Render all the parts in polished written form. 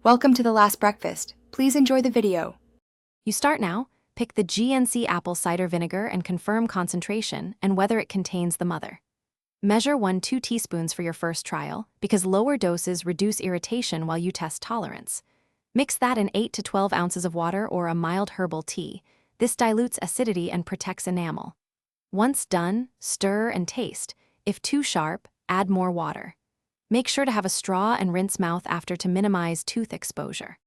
Welcome to the last breakfast. Please enjoy the video. You start now, pick the GNC Apple Cider Vinegar and confirm concentration and whether it contains the mother. Measure 2 teaspoons for your first trial, because lower doses reduce irritation while you test tolerance. Mix that in 8 to 12 ounces of water or a mild herbal tea. This dilutes acidity and protects enamel. Once done, stir and taste. If too sharp, add more water. Make sure to have a straw and rinse mouth after to minimize tooth exposure.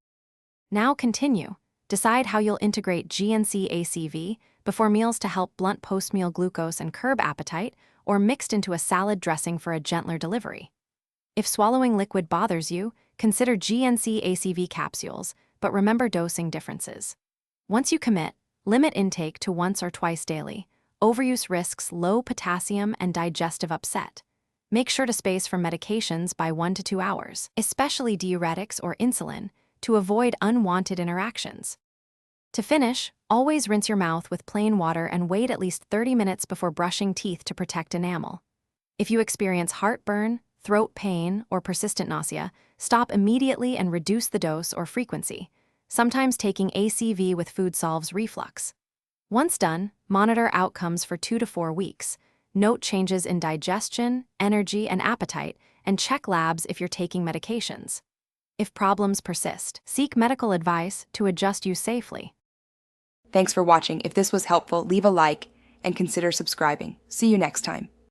Now continue. Decide how you'll integrate GNC ACV before meals to help blunt post-meal glucose and curb appetite, or mixed into a salad dressing for a gentler delivery. If swallowing liquid bothers you, consider GNC ACV capsules, but remember dosing differences. Once you commit, limit intake to once or twice daily. Overuse risks low potassium and digestive upset. Make sure to space from medications by 1 to 2 hours, especially diuretics or insulin, to avoid unwanted interactions. To finish, always rinse your mouth with plain water and wait at least 30 minutes before brushing teeth to protect enamel. If you experience heartburn, throat pain, or persistent nausea, stop immediately and reduce the dose or frequency. Sometimes taking ACV with food solves reflux. Once done, monitor outcomes for 2 to 4 weeks. Note changes in digestion, energy, and appetite, and check labs if you're taking medications. If problems persist, seek medical advice to adjust use safely. Thanks for watching. If this was helpful, leave a like and consider subscribing. See you next time.